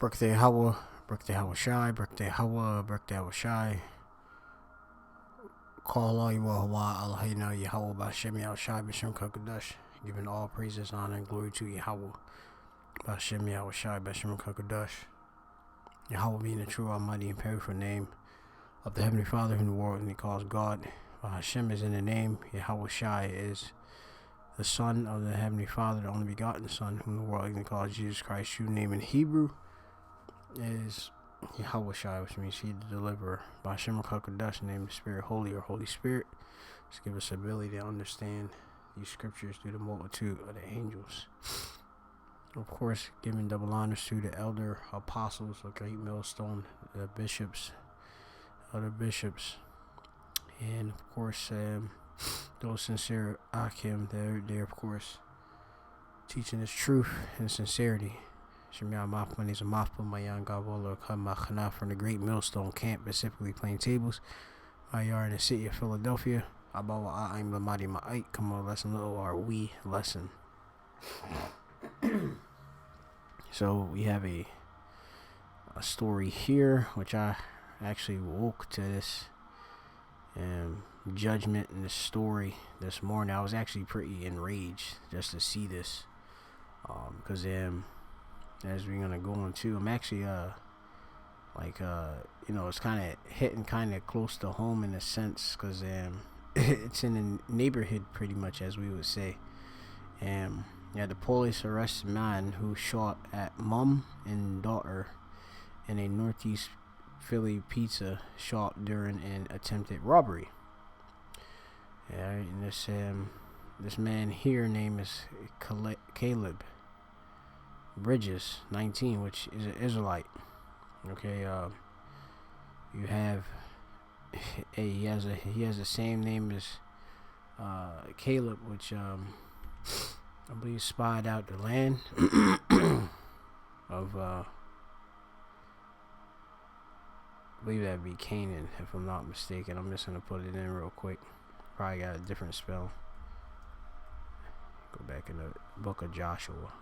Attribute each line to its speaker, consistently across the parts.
Speaker 1: Birthday Hawa, birthday Hawa Shai, birthday Hawa, birthday Hawa Shai. Call all you Hawa, Allahina, Yahweh, Bashem, Yahweh Shai, Bashem Kakadash. Giving all praises, honor, and glory to Yahweh, Bashem, Yahweh Shai, Bashem Kakadash. Yahweh being the true, almighty, and powerful name of the Heavenly Father whom the world and he calls God. Hashem is in the name. Yahweh Shai is the Son of the Heavenly Father, the only begotten Son, whom the world even calls Jesus Christ. True name in Hebrew is Yahweh Shai, which means He the Deliverer. Hashem HaKadosh, name the Spirit Holy or Holy Spirit. Just give us ability to understand these scriptures through the multitude of the angels. Of course, giving double honors to the elder apostles of GREATMILLSTONE, the bishops, other bishops, and of course those sincere Akim, they're of course teaching this truth and sincerity. Shemya Mafman is a Mafpa Mayan Gavola Kamachana from the GREATMILLSTONE camp, specifically PLAINTABLES, my yard in the city of Philadelphia. Abawa I'm Lamadi Ma'ait, come on, lesson little or we lesson. So we have a story here, which I actually woke to this judgment in this story this morning. I was actually pretty enraged just to see this, because as we're gonna go into, I'm actually it's kind of hitting kind of close to home in a sense, because it's in the neighborhood pretty much, as we would say. The police arrested a man who shot at mom and daughter in a Northeast Philly pizza shop during an attempted robbery. And this man here name is Caleb Bridges, 19, which is an Israelite. Okay, you have he has the same name as Caleb, which I believe spied out the land of I believe that'd be Canaan, if I'm not mistaken. I'm just gonna put it in real quick. Probably got a different spell. Go back in the book of Joshua.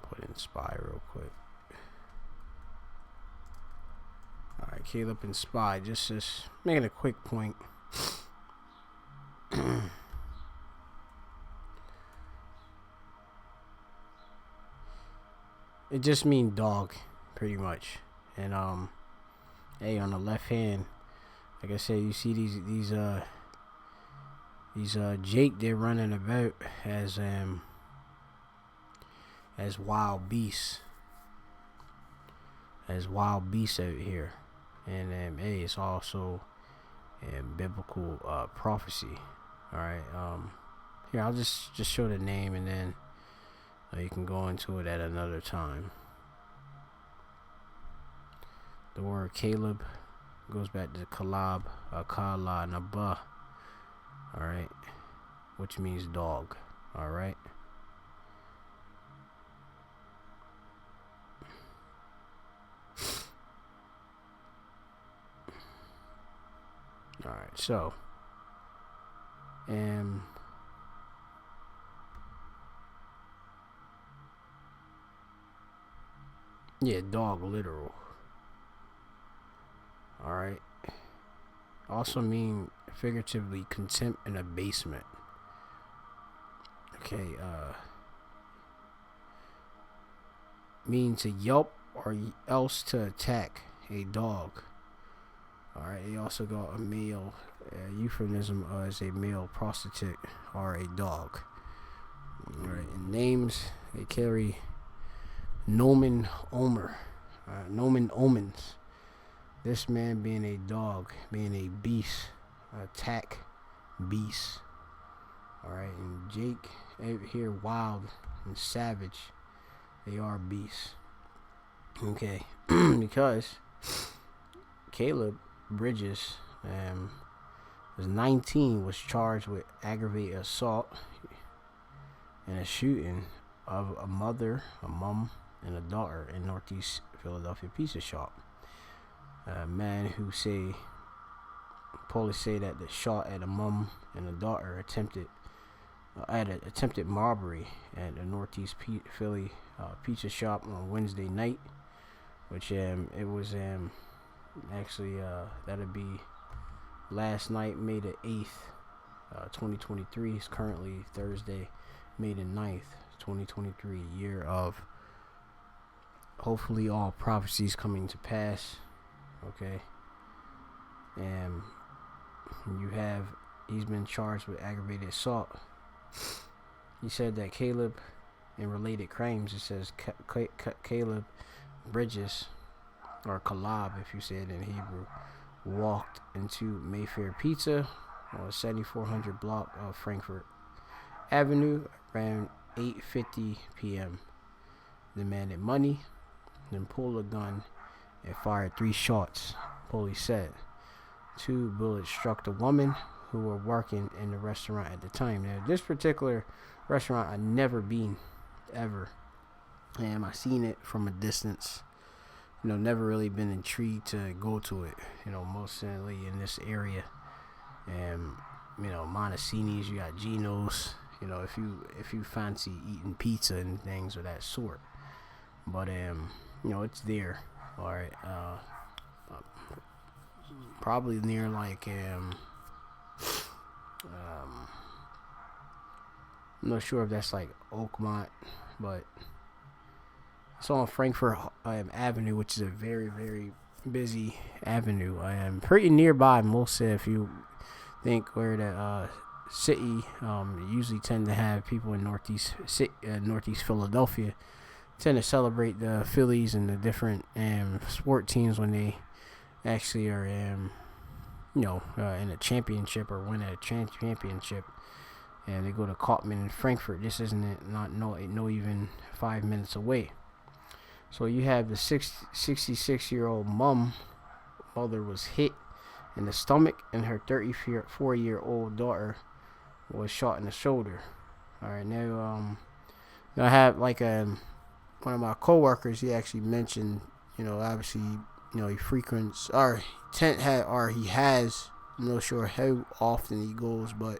Speaker 1: Put in spy real quick. Alright, Caleb and spy. Just making a quick point. It just means dog, pretty much. And hey, on the left hand, like I said, you see these Jake, they're running about as wild beasts. As wild beasts out here. And hey, it's also biblical prophecy. Alright, here I'll just show the name, and then you can go into it at another time. The word Caleb goes back to Kalab, Kala, Naba. Alright, which means dog. Alright. Alright, so yeah, dog, literal. Alright. Also mean figuratively contempt and abasement. Okay, mean to yelp or else to attack a dog. Alright, they also got a male euphemism as a male prostitute or a dog. Alright, and names, they carry nomen omer, nomen omens. This man being a dog, being a beast, attack beast. Alright, and Jake over here, wild and savage, they are beasts. Okay, because Caleb Bridges was 19, was charged with aggravated assault. in a shooting of a mom, and a daughter in Northeast Philadelphia pizza shop. A man who police say that the shot at a mom and a daughter attempted robbery at the Northeast Philly pizza shop on Wednesday night, which it was actually that'd be last night, May the 8th, 2023. It's currently Thursday, May the 9th, 2023, year of hopefully all prophecies coming to pass. Okay. And he's been charged with aggravated assault. He said that Caleb, in related crimes, it says Caleb Bridges, or Calab if you say it in Hebrew, walked into Mayfair Pizza on 7400 block of Frankfurt Avenue around 8:50 p.m. demanded money, then pulled a gun and fired 3 shots, police said. 2 bullets struck the woman who were working in the restaurant at the time. Now, this particular restaurant I've never been, ever. And I seen it from a distance. Never really been intrigued to go to it. Mostly in this area. And, Montesini's, you got Geno's. If you fancy eating pizza and things of that sort. But, it's there. Alright, probably near like I'm not sure if that's like Oakmont, but it's on Frankfurt Avenue, which is a very, very busy avenue. I am pretty nearby. Most if you think where the city usually tend to have people in Northeast Philadelphia tend to celebrate the Phillies and the different sport teams when they actually are in a championship or win a championship, and they go to Cotman in Frankfurt. This isn't no even 5 minutes away. So you have the 66-year-old mother was hit in the stomach, and her 34-year-old daughter was shot in the shoulder. All right, now I have like one of my coworkers. He actually mentioned, obviously, he frequents he has. I'm not sure how often he goes, but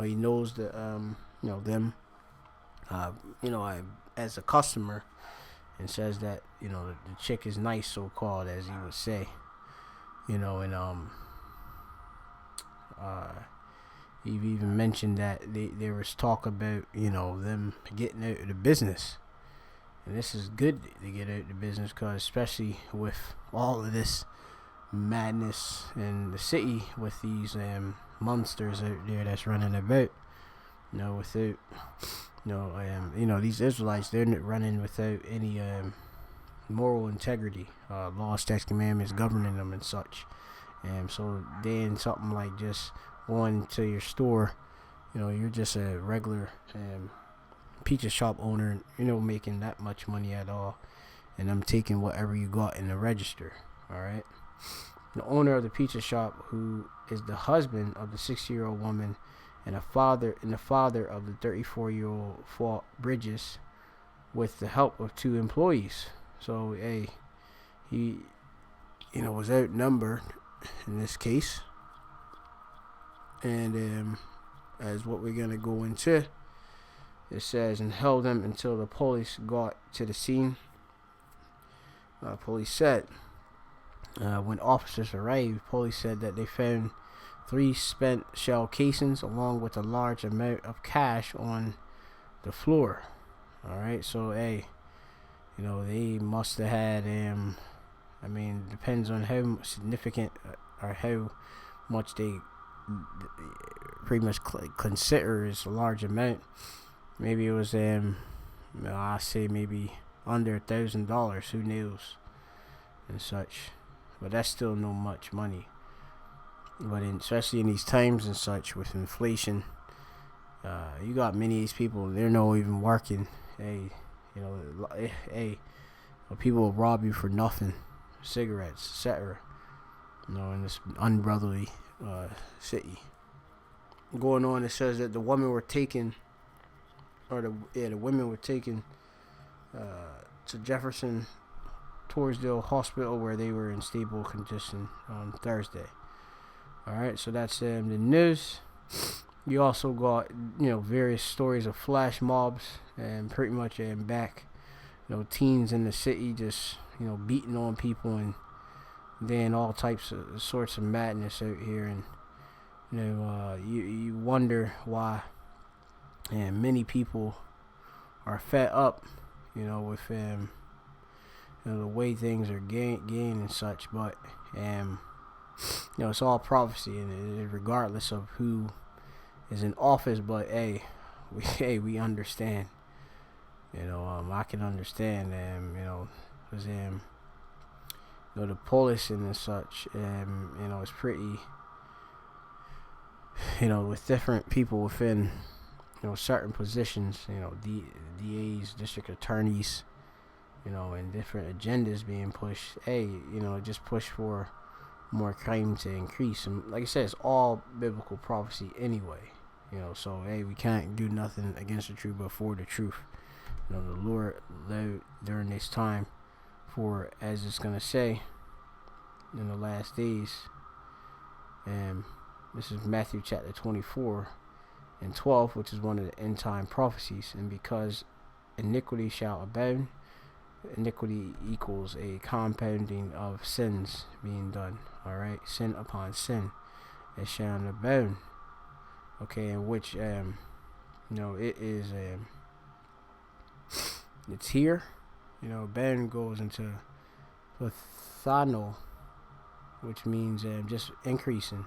Speaker 1: he knows that them. As a customer, and says that the chick is nice, so called, as he would say. And he even mentioned that there was talk about them getting out of the business. And this is good to get out of the business, because especially with all of this madness in the city, with these monsters out there that's running about, without, these Israelites, they're running without any moral integrity, laws, statutes, commandments governing them and such. So then something like just going to your store, you're just a regular pizza shop owner, making that much money at all, and I'm taking whatever you got in the register. All right. The owner of the pizza shop, who is the husband of the 60-year-old woman and the father of the 34-year-old, fought Bridges with the help of 2 employees. So he was outnumbered in this case, and as what we're gonna go into. It says, and held them until the police got to the scene. Police said, when officers arrived, police said that they found 3 spent shell casings along with a large amount of cash on the floor. All right, so they must have had depends on how significant or how much they pretty much consider is a large amount. Maybe it was I say maybe under $1,000, who knows, and such. But that's still no much money. But especially in these times and such, with inflation, you got many of these people, they're not even working. People will rob you for nothing, cigarettes, etc. In this unbrotherly city. Going on, it says that the women were taken the women were taken to Jefferson Torresdale Hospital, where they were in stable condition on Thursday. All right, so that's the news. You also got various stories of flash mobs and pretty much back, teens in the city just beating on people, and then all types of sorts of madness out here, and you wonder why, and many people are fed up, with the way things are gained and such, but it's all prophecy, and regardless of who is in office, but we understand, I can understand, because the police and such, it's pretty, with different people within, certain positions, DAs, district attorneys, and different agendas being pushed. Just push for more crime to increase. And like I said, it's all biblical prophecy anyway. So we can't do nothing against the truth but for the truth. The Lord led during this time for, as it's gonna say, in the last days. And this is Matthew chapter 24 and 12, which is one of the end time prophecies. And because iniquity shall abound, iniquity equals a compounding of sins being done. All right, sin upon sin, it shall abound. Okay, in which it is it's here. Abound goes into Pathano, which means just increasing.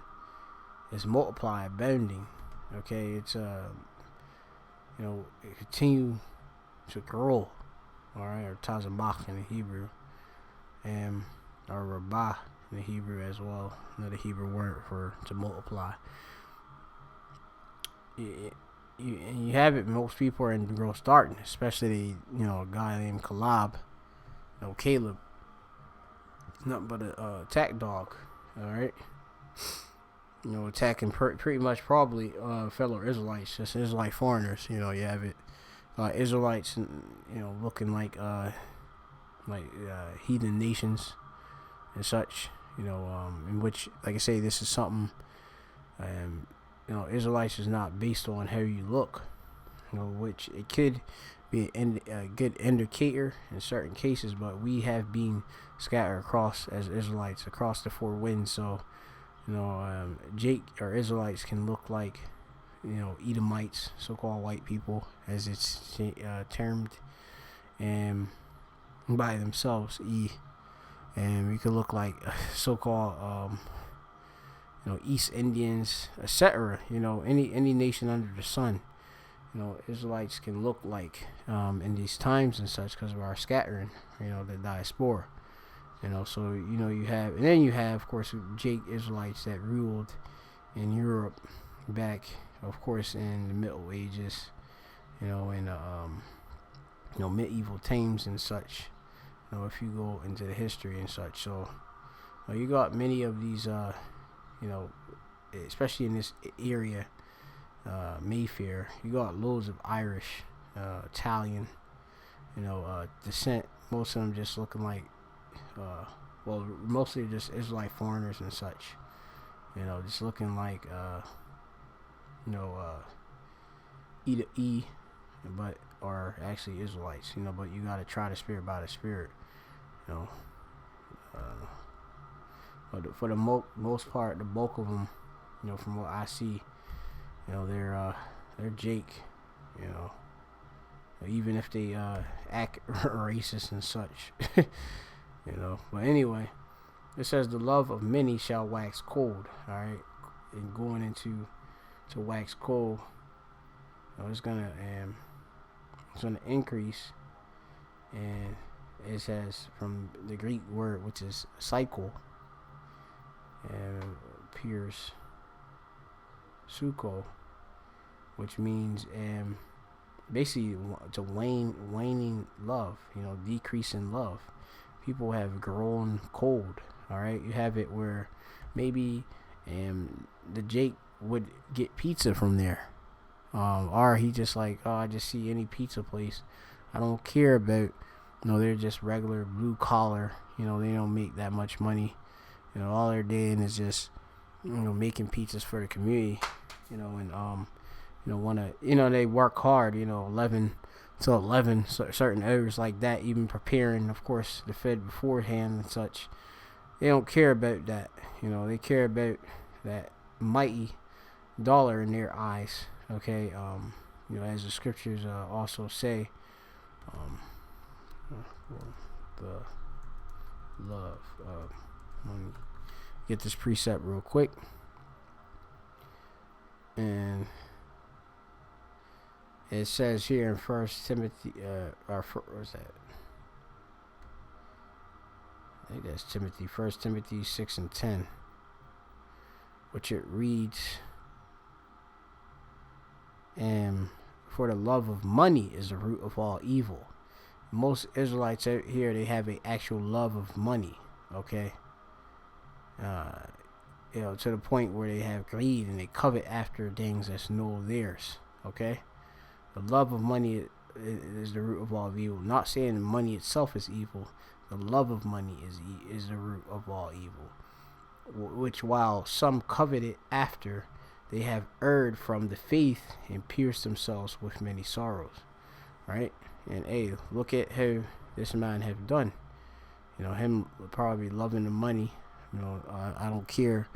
Speaker 1: It's multiply, abounding. Okay, it's it continue to grow. All right, or Tazamach in the Hebrew, or Rabbah in the Hebrew as well, another Hebrew word for to multiply. You have it. Most people are in gross darkness, especially a guy named Caleb, nothing but a attack dog. All right, attacking pretty much probably fellow Israelites, just Israelite foreigners. You have it. Israelites, looking like heathen nations and such, in which, like I say, this is something, Israelites is not based on how you look, which it could be a good indicator in certain cases, but we have been scattered across as Israelites across the four winds, so, Jake or Israelites can look like, Edomites, so-called white people, as it's termed, and by themselves, and we could look like so-called, East Indians, etc. Any nation under the sun, Israelites can look like in these times and such because of our scattering, the diaspora, so you have, and then you have, of course, Jake Israelites that ruled in Europe back, of course, in the Middle Ages, in medieval times and such, if you go into the history and such. So you got many of these, especially in this area, Mayfair, you got loads of Irish, Italian, descent. Most of them just looking like, mostly just Israelite foreigners and such, just looking like, but are actually Israelites, but you gotta try the spirit by the spirit, but for the most part, the bulk of them, from what I see, they're Jake, even if they act racist and such, but anyway, it says the love of many shall wax cold. All right, and going into to wax cold, it's gonna increase, and it says from the Greek word, which is cycle, and appears suko, which means basically to waning love, decreasing love. People have grown cold. All right, you have it where maybe the Jake would get pizza from there. Or he just like, oh, I just see any pizza place. I don't care about, they're just regular blue collar. They don't make that much money. All they're doing is just, making pizzas for the community. And wanna, they work hard. 11 to 11, certain hours like that. Even preparing, of course, the Fed beforehand and such. They don't care about that. They care about that mighty dollar in their eyes. Okay, as the scriptures also say, the love. Let me get this precept real quick, and it says here in First Timothy, what was that? I think that's Timothy. 1 Timothy 6:10, which it reads, and for the love of money is the root of all evil. Most Israelites out here, they have an actual love of money. Okay, to the point where they have greed and they covet after things that's no theirs. Okay, the love of money is the root of all evil. Not saying the money itself is evil. The love of money is the root of all evil. Which, while some covet it after, they have erred from the faith and pierced themselves with many sorrows. Right? And hey, look at how this man have done. Him probably loving the money. I don't care.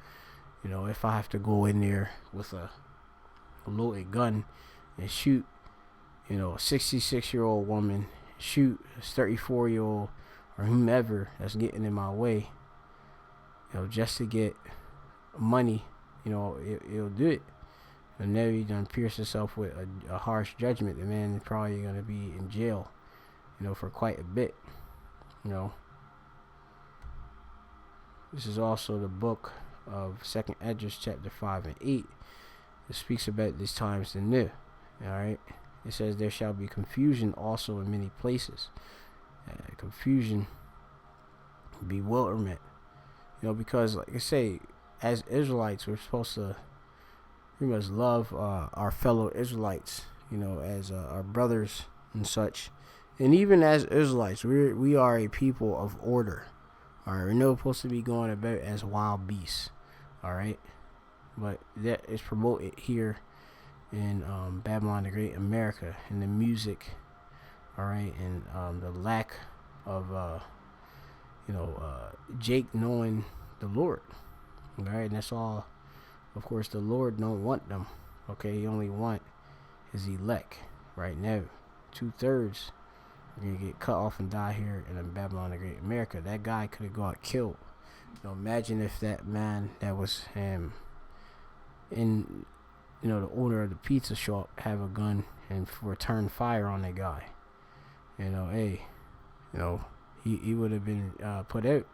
Speaker 1: If I have to go in there with a loaded gun and shoot, a 66-year-old woman, shoot a 34-year-old or whomever that's getting in my way, just to get money, it'll do it. And now you done pierce yourself with a harsh judgment. The man is probably going to be in jail, for quite a bit. This is also the book of 2nd Esdras chapter 5 and 8. It speaks about these times anew. Alright? It says, there shall be confusion also in many places. Confusion, bewilderment. Because, like I say, as Israelites, we're supposed to, we must love our fellow Israelites, as our brothers and such. And even as Israelites, we are a people of order. Alright, we're not supposed to be going about as wild beasts. Alright? But that is promoted here in Babylon the Great America, in the music. Alright, and the lack of Jake knowing the Lord. Alright, and that's all. Of course, the Lord don't want them. Okay, he only want his elect. Right now, 2/3 are gonna get cut off and die here in Babylon the Great America. That guy could have got killed. Imagine if that man that was in the owner of the pizza shop have a gun and return fire on that guy. He would have been put out.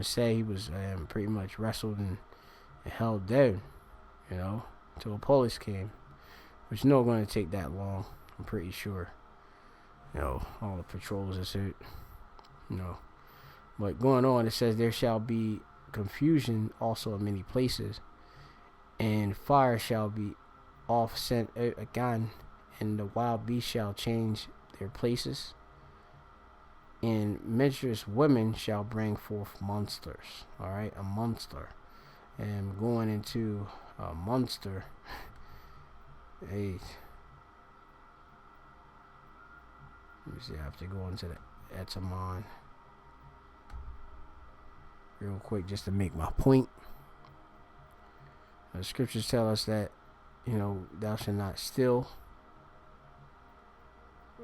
Speaker 1: Say he was pretty much wrestled and held down, till police came, which not going to take that long. I'm pretty sure. All the patrols is out. But going on, it says there shall be confusion also in many places, and fire shall be off sent out again, and the wild beasts shall change their places, and menstruous women shall bring forth monsters. Alright, a monster. And going into a monster, hey, let me see, I have to go into the etymon real quick just to make my point. The scriptures tell us that, thou shalt not steal.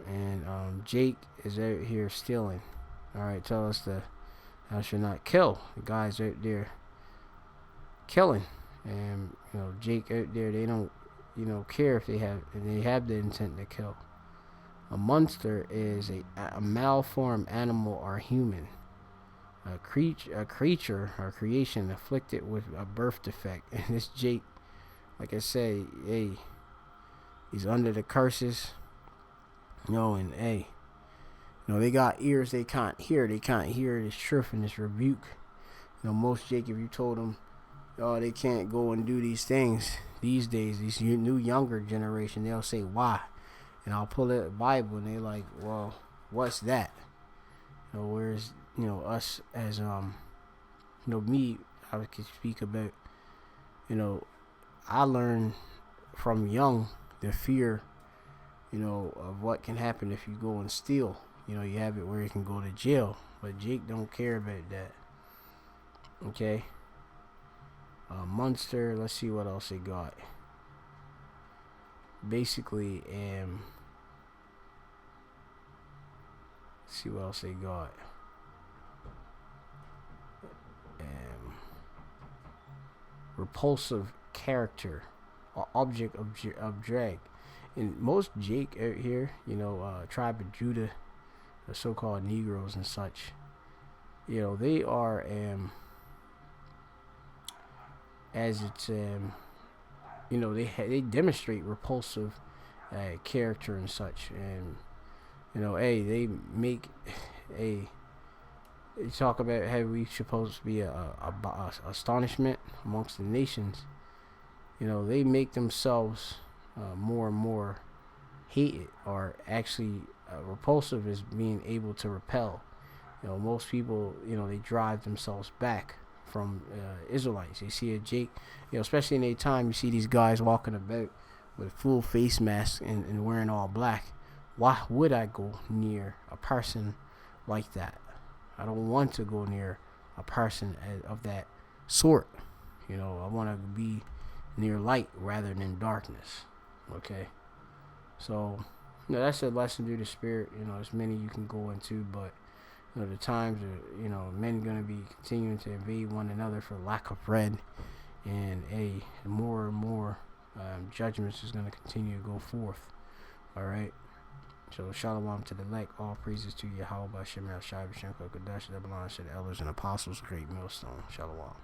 Speaker 1: And Jake is out here stealing. Alright, tell us that thou shalt not kill. The guys out there killing. And, Jake out there, they don't, care if they have the intent to kill. A monster is a malformed animal or human. A creature or creation afflicted with a birth defect. And this Jake, like I say, hey, he's under the curses. And hey, they got ears they can't hear. They can't hear this truth and this rebuke. Most Jake, if you told them, they can't go and do these things, these days, these new younger generation, they'll say why, and I'll pull it Bible, and they're like, well, what's that? Whereas us as me, I could speak about, I learned from young the fear, of what can happen if you go and steal. You have it where you can go to jail, but Jake don't care about that. Okay. Munster, let's see what else they got. Basically, let's see what else they got. Repulsive character or object of drag. And most Jake out here, tribe of Judah, the so-called Negroes and such, they are as it's they demonstrate repulsive character and such, and they make a they talk about how we supposed to be a astonishment amongst the nations. They make themselves more and more hated, or actually repulsive is being able to repel. Most people, they drive themselves back from Israelites. You see a Jake, especially in their time, you see these guys walking about with full face masks and wearing all black. Why would I go near a person like that? I don't want to go near a person of that sort. I want to be near light rather than darkness. Okay, so that's a lesson through the spirit. There's many you can go into, but the times are men going to be continuing to invade one another for lack of bread, and more and more judgments is going to continue to go forth. All right. So shalom to the elect, all praises to Yahweh by Shem Yahshua B'Shem Kodesh that belongs to the elders and apostles, great millstone. Shalom.